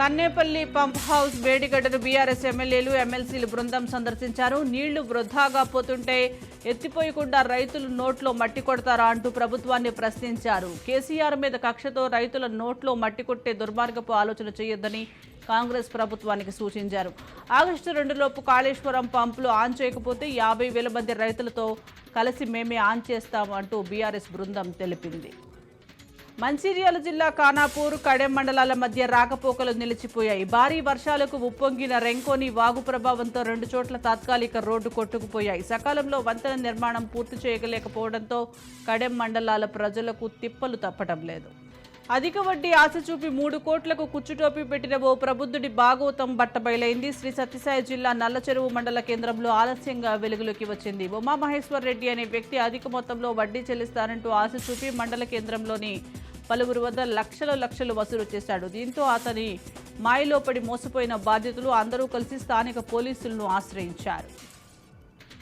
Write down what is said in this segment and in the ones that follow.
Kannepalli pump house వేడిగడ్డను BRS ఎమ్మెల్యేలు ఎమ్మెల్సీలు బృందం సందర్శించారు. నీళ్లు వృధాగా పోతుంటే ఎత్తిపోయకుండా రైతులు నోట్లో మట్టి కొడతారా అంటూ ప్రభుత్వాన్ని ప్రశ్నించారు. కేసీఆర్ మీద కక్షతో రైతుల నోట్లో మట్టి కొట్టే దుర్మార్గపు ఆలోచన చేయొద్దని కాంగ్రెస్ ప్రభుత్వానికి సూచించారు. ఆగస్టు 2 కాళేశ్వరం పంపులు ఆన్ చేయకపోతే 50,000 మంది రైతులతో కలిసి మేమే ఆన్ చేస్తాం అంటూ బీఆర్ఎస్ బృందం తెలిపింది. మంచిర్యాల జిల్లా ఖానాపూర్, కడెం మండలాల మధ్య రాకపోకలు నిలిచిపోయాయి. భారీ వర్షాలకు ఉప్పొంగిన రెంకోని వాగు ప్రభావంతో 2 చోట్ల తాత్కాలిక రోడ్డు కొట్టుకుపోయాయి. సకాలంలో వంతెన నిర్మాణం పూర్తి చేయలేకపోవడంతో కడెం మండలాల ప్రజలకు తిప్పలు తప్పటం లేదు. అధిక వడ్డీ ఆశ చూపి 3 కోట్లకు కుచ్చుటోపి పెట్టిన ఓ ప్రబుద్ధుడి భాగవతం బట్టబయలైంది. శ్రీ సత్యసాయి జిల్లా నల్లచెరువు మండల కేంద్రంలో ఆలస్యంగా వెలుగులోకి వచ్చింది. ఉమామహేశ్వర్ రెడ్డి అనే వ్యక్తి అధిక మొత్తంలో వడ్డీ చెల్లిస్తానంటూ ఆశ చూపి మండల కేంద్రంలోని పలువురు వద్ద లక్షలు వసూలు చేశాడు. దీంతో అతని మాయలో పడి మోసపోయిన బాధితులు అందరూ కలిసి స్థానిక పోలీసులను ఆశ్రయించారు.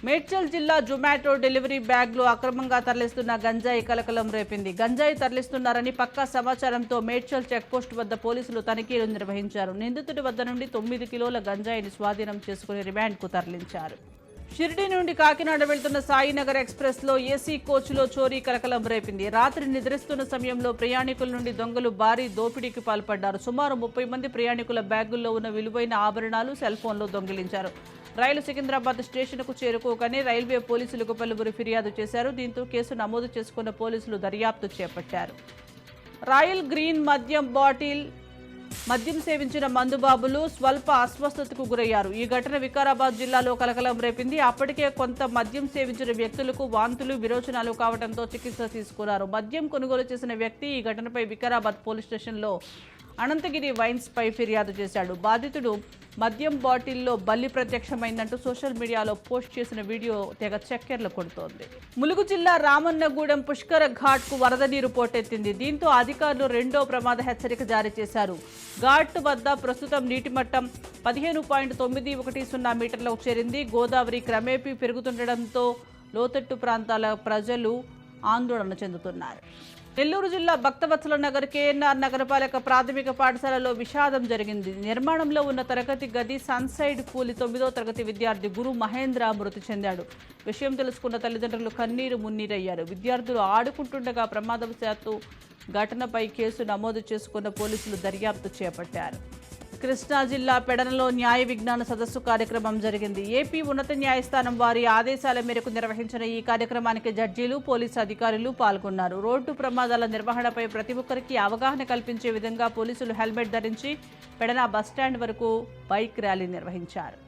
మేడ్చల్ జిల్లా జొమాటో డెలివరీ బ్యాగ్లో అక్రమంగా తరలిస్తున్న గంజాయి కలకలం రేపింది. గంజాయి తరలిస్తున్నారని పక్కా సమాచారంతో మేడ్చల్ చెక్పోస్ట్ వద్ద పోలీసులు తనిఖీలు నిర్వహించారు. నిందితుడి వద్ద నుండి 9 కిలోల గంజాయిని స్వాధీనం చేసుకుని రిమాండ్కు తరలించారు. షిర్డీ నుండి కాకినాడ వెళ్తున్న సాయినగర్ ఎక్స్ప్రెస్ లో ఏసీ కోచ్లో చోరీ కలకలం రేపింది. రాత్రి నిద్రిస్తున్న సమయంలో ప్రయాణికుల నుండి దొంగలు భారీ దోపిడీకి పాల్పడ్డారు. సుమారు 30 మంది ప్రయాణికుల బ్యాగుల్లో ఉన్న విలువైన ఆభరణాలు, సెల్ ఫోన్లు దొంగిలించారు. రైలు సికింద్రాబాద్ స్టేషన్కు చేరుకోగానే రైల్వే పోలీసులకు పలువురు ఫిర్యాదు చేశారు. దీంతో కేసు నమోదు చేసుకున్న పోలీసులు దర్యాప్తు చేపట్టారు. రాయల్ గ్రీన్ మద్యం సేవించిన మందుబాబులు స్వల్ప అస్వస్థతకు గురయ్యారు. ఈ ఘటన వికారాబాద్ జిల్లాలో కలకలం రేపింది. అప్పటికే కొంత మద్యం సేవించిన వ్యక్తులకు వాంతులు, విరోచనాలు కావడంతో చికిత్స తీసుకున్నారు. మద్యం కొనుగోలు చేసిన వ్యక్తి ఈ ఘటనపై వికారాబాద్ పోలీస్ స్టేషన్లో అనంతగిరి వైన్స్ పై ఫిర్యాదు చేశాడు. బాధితుడు మద్యం బాటిల్లో బల్లి ప్రత్యక్షమైందంటూ సోషల్ మీడియాలో పోస్ట్ చేసిన వీడియో తెగ చక్కెర్లు కొడుతోంది. ములుగు జిల్లా రామన్నగూడెం పుష్కర ఘాట్కు వరద నీరు పోటెత్తింది. దీంతో అధికారులు 2వ ప్రమాద హెచ్చరిక జారీ చేశారు. ఘాట్ వద్ద ప్రస్తుతం నీటి మట్టం 15.910 మీటర్లకు చేరింది. గోదావరి క్రమేపీ పెరుగుతుండటంతో లోతట్టు ప్రాంతాల ప్రజలు ఆందోళన చెందుతున్నారు. నెల్లూరు జిల్లా భక్తవత్సల నగర్ కేఎన్ఆర్ నగరపాలక ప్రాథమిక పాఠశాలలో విషాదం జరిగింది. నిర్మాణంలో ఉన్న తరగతి గది సన్సైడ్ కూలి 9వ తరగతి విద్యార్థి గురు మహేంద్ర మృతి చెందాడు. విషయం తెలుసుకున్న తల్లిదండ్రులు కన్నీరు మున్నీరయ్యారు. విద్యార్థులు ఆడుకుంటుండగా ప్రమాదవశాత్తు ఘటనపై కేసు నమోదు చేసుకున్న పోలీసులు దర్యాప్తు చేపట్టారు. కృష్ణా జిల్లా పెడనలో న్యాయ విజ్ఞాన సదస్సు కార్యక్రమం జరిగింది. ఏపీ ఉన్నత న్యాయస్థానం వారి ఆదేశాల మేరకు నిర్వహించిన ఈ కార్యక్రమానికి జడ్జీలు, పోలీసు అధికారులు పాల్గొన్నారు. రోడ్డు ప్రమాదాల నిర్వహణపై ప్రతి ఒక్కరికి అవగాహన కల్పించే విధంగా పోలీసులు హెల్మెట్ ధరించి పెడన బస్టాండ్ వరకు బైక్ ర్యాలీ నిర్వహించారు.